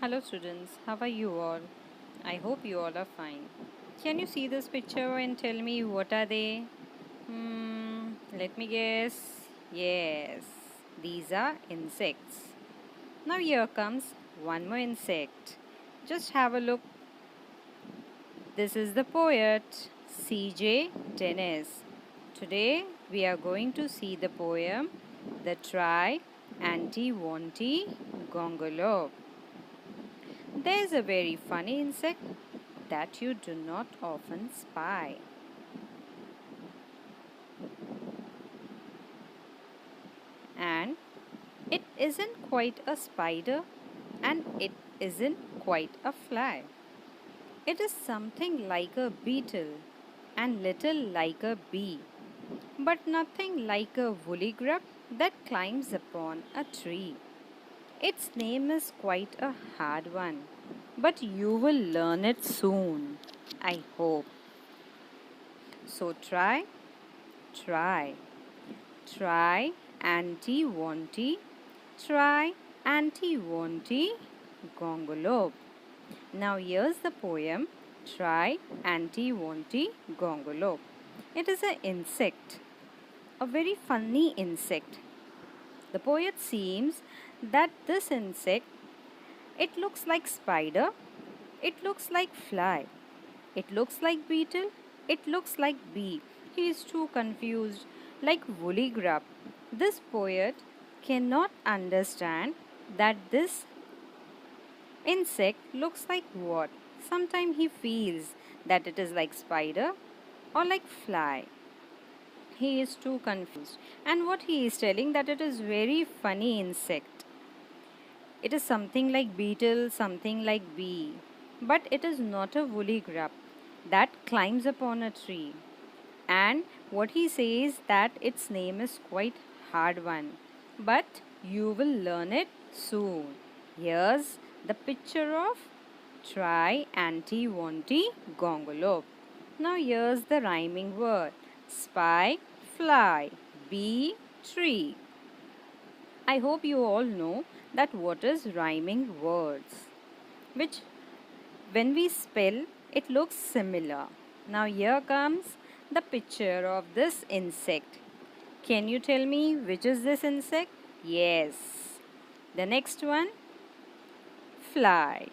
Hello students, how are you all? I hope you all are fine. Can you see this picture and tell me what are they? Let me guess. Yes, these are insects. Now here comes one more insect. Just have a look. This is the poet C.J. Dennis. Today we are going to see the poem The Try Anti Wanty Gongolo. There is a very funny insect that you do not often spy. And it isn't quite a spider and it isn't quite a fly. It is something like a beetle and little like a bee, but nothing like a woolly grub that climbs upon a tree. Its name is quite a hard one, but you will learn it soon, I hope. So try. Try, anti wanty, try, anti wanty, gongolob. Now here's the poem Try, anti wanty, gongolob. It is an insect, a very funny insect. The poet seems that this insect, it looks like spider, it looks like fly, it looks like beetle, it looks like bee. He is too confused, like woolly grub. This poet cannot understand that this insect looks like what. Sometimes he feels that it is like spider or like fly. He is too confused. And what he is telling that it is very funny insect. It is something like beetle, something like bee. But it is not a woolly grub that climbs upon a tree. And what he says that its name is quite hard one, but you will learn it soon. Here's the picture of try anti wanty gongolob. Now here's the rhyming word spy, fly, bee, tree. I hope you all know that what is rhyming words, which when we spell it looks similar. Now here comes the picture of this insect. Can you tell me which is this insect? Yes. The next one, fly.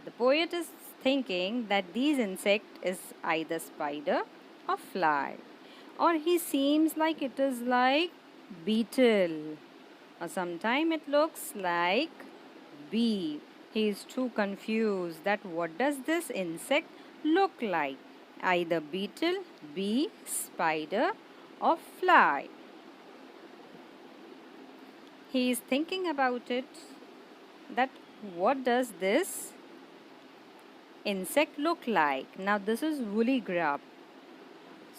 The poet is thinking that these insect is either spider or fly, or he seems like it is like beetle, or sometime it looks like bee. He is too confused that what does this insect look like? Either beetle, bee, spider or fly. He is thinking about it that what does this insect look like? Now this is woolly grub.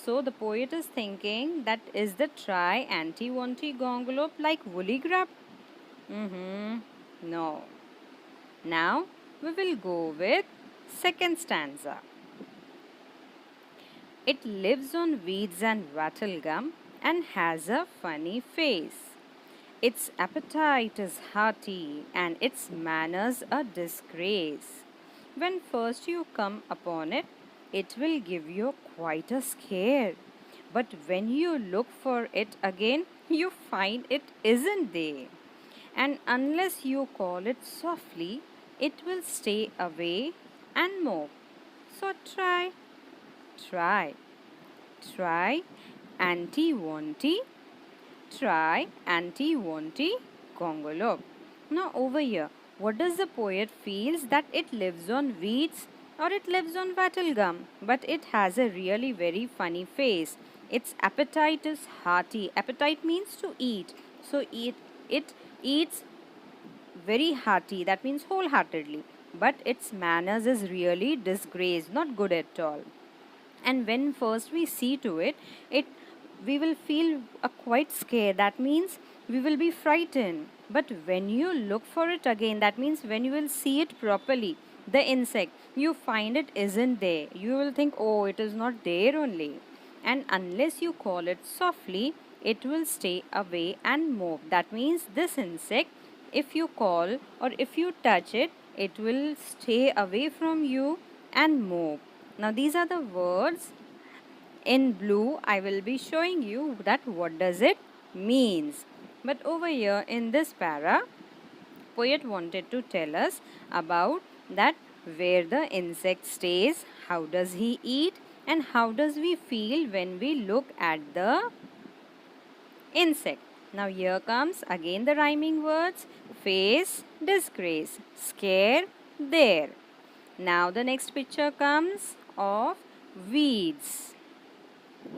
So the poet is thinking that is the try anti wanty gongolob like woolly grub? No. Now we will go with second stanza. It lives on weeds and wattle gum and has a funny face. Its appetite is hearty and its manners a disgrace. When first you come upon it, it will give you quite a scare. But when you look for it again, you find it isn't there. And unless you call it softly, it will stay away and mope. So try, try, anti wanty, try, anti wanty, gongolob. Now over here, what does the poet feels that it lives on weeds or it lives on wattle gum, but it has a really very funny face. Its appetite is hearty. Appetite means to eat. So it eats very hearty, that means wholeheartedly. But its manners is really disgrace, not good at all. And when first we see to it, it we will feel quite scared. That means we will be frightened. But when you look for it again, that means when you will see it properly, the insect, you find it isn't there. You will think, oh, it is not there only. And unless you call it softly, it will stay away and move. That means this insect if you call or if you touch it, it will stay away from you and move. Now these are the words in blue. I will be showing you that what does it means. But over here in this para, poet wanted to tell us about that where the insect stays, how does he eat, and how does we feel when we look at the insect. Now here comes again the rhyming words: face, disgrace, scare, there. Now the next picture comes of weeds.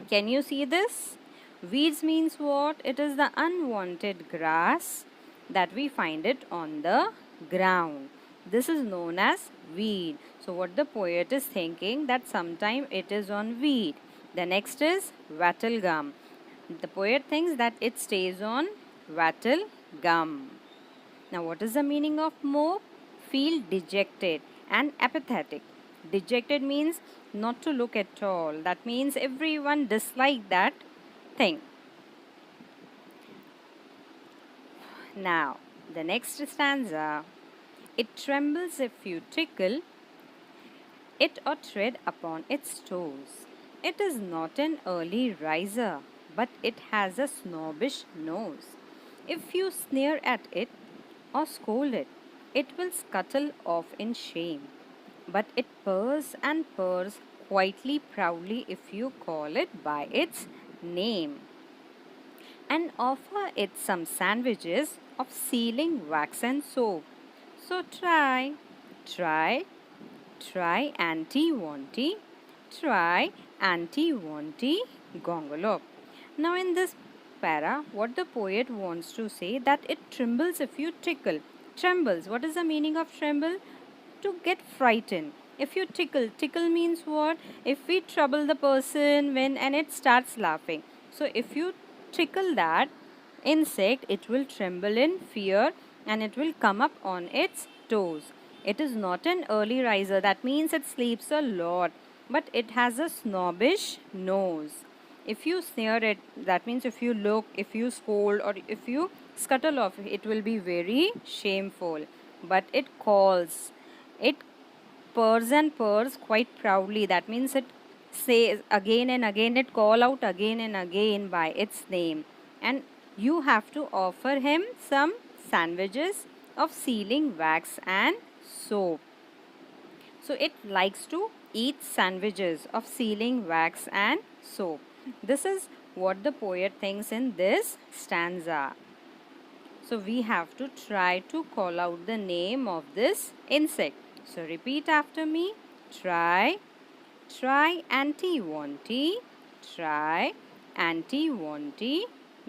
Can you see this? Weeds means what? It is the unwanted grass that we find it on the ground. This is known as weed. So what the poet is thinking, that sometime it is on weed. The next is wattle gum. The poet thinks that it stays on wattle gum. Now what is the meaning of mope? Feel dejected and apathetic. Dejected means not to look at all. That means everyone dislike that thing. Now the next stanza. It trembles if you tickle it or tread upon its toes. It is not an early riser, but it has a snobbish nose. If you sneer at it or scold it, it will scuttle off in shame. But it purrs and purrs quietly proudly if you call it by its name, and offer it some sandwiches of sealing wax and soap. So try, try, try Auntie Wanty, try Auntie Wanty Gongolop. Now in this para, what the poet wants to say, that it trembles if you tickle. Trembles. What is the meaning of tremble? To get frightened. If you tickle, tickle means what? If we trouble the person when and it starts laughing. So if you tickle that insect, it will tremble in fear and it will come up on its toes. It is not an early riser. That means it sleeps a lot, but it has a snobbish nose. If you sneer it, that means if you look, if you scold, or if you scuttle off, it will be very shameful. But it calls, it purrs and purrs quite proudly. That means it says again and again, it call out again and again by its name. And you have to offer him some sandwiches of sealing wax and soap. So it likes to eat sandwiches of sealing wax and soap. This is what the poet thinks in this stanza. So we have to try to call out the name of this insect. So repeat after me. Try, try Auntie Wanty, try Auntie Wanty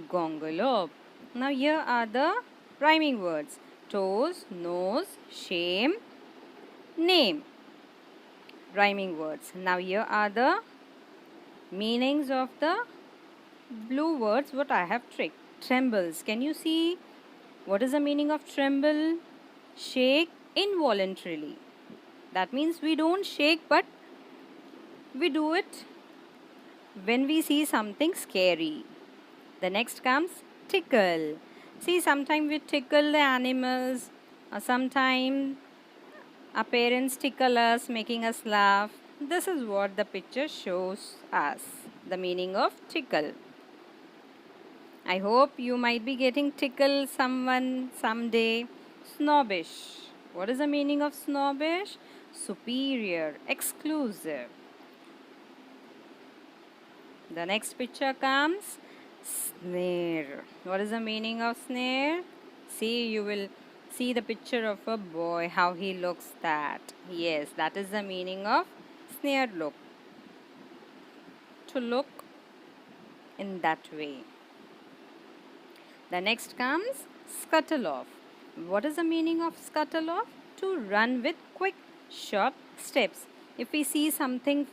Gongolop. Now here are the rhyming words: toes, nose, shame, name. Rhyming words. Now here are the meanings of the blue words what I have tricked. Trembles. Can you see what is the meaning of tremble? Shake involuntarily. That means we don't shake, but we do it when we see something scary. The next comes tickle. See, sometimes we tickle the animals, or sometimes our parents tickle us, making us laugh. This is what the picture shows us, the meaning of tickle. I hope you might be getting tickle someone someday. Snobbish. What is the meaning of snobbish? Superior, exclusive. The next picture comes snare. What is the meaning of snare? See, you will see the picture of a boy, how he looks that. Yes, that is the meaning of snare look. To look in that way. The next comes scuttle off. What is the meaning of scuttle off? To run with quick, short steps. If we see something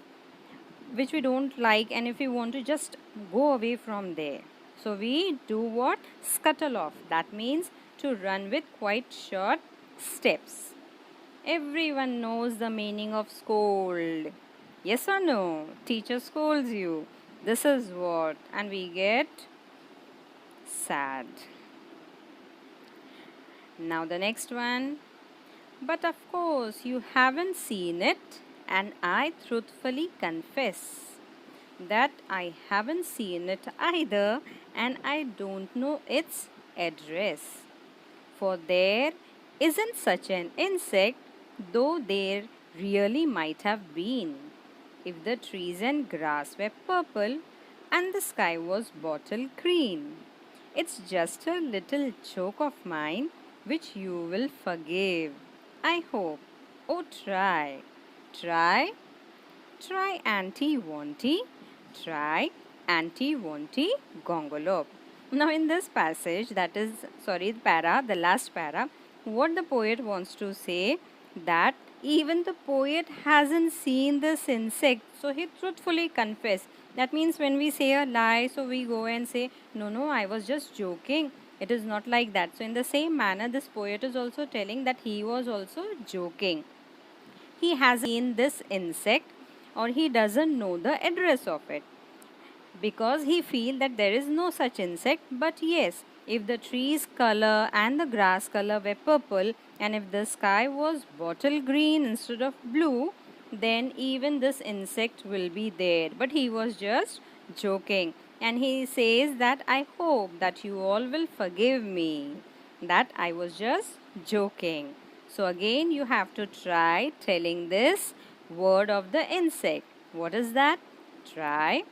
which we don't like and if we want to just go away from there, so we do what? Scuttle off. That means to run with quite short steps. Everyone knows the meaning of scold. Yes or no? Teacher scolds you. This is what? And we get sad. Now the next one. But of course you haven't seen it, and I truthfully confess that I haven't seen it either, and I don't know its address. For there isn't such an insect, though there really might have been, if the trees and grass were purple and the sky was bottle green. It's just a little joke of mine which you will forgive, I hope. Oh, try. Try. Try Auntie Wanty. Try Auntie Wanty Gongolop. Now, in this passage, the para, the last para, what the poet wants to say that even the poet hasn't seen this insect, so he truthfully confessed. That means when we say a lie, so we go and say, no, no, I was just joking. It is not like that. So, in the same manner, this poet is also telling that he was also joking. He hasn't seen this insect or he doesn't know the address of it because he feels that there is no such insect. But yes, if the tree's color and the grass color were purple and if the sky was bottle green instead of blue, then even this insect will be there. But he was just joking, and he says that I hope that you all will forgive me, that I was just joking. So again you have to try telling this word of the insect. What is that? Try.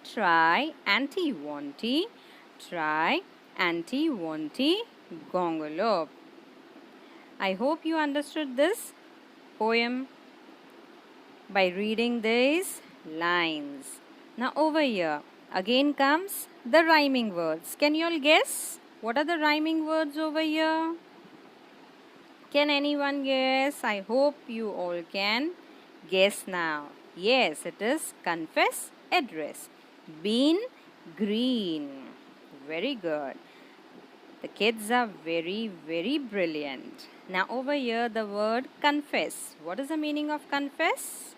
Try Auntie Wanty. Try Auntie Wanty Gongolop. I hope you understood this poem by reading these lines. Now over here again comes the rhyming words. Can you all guess what are the rhyming words over here? Can anyone guess? I hope you all can guess now. Yes, it is confess, address. Bean, green. Very good. The kids are very, very brilliant. Now over here the word confess. What is the meaning of confess?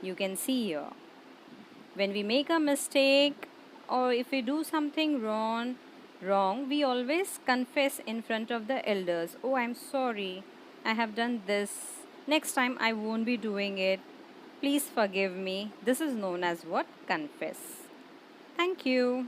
You can see here. When we make a mistake or if we do something wrong, we always confess in front of the elders. Oh, I'm sorry. I have done this. Next time I won't be doing it. Please forgive me. This is known as what? Confess. Thank you.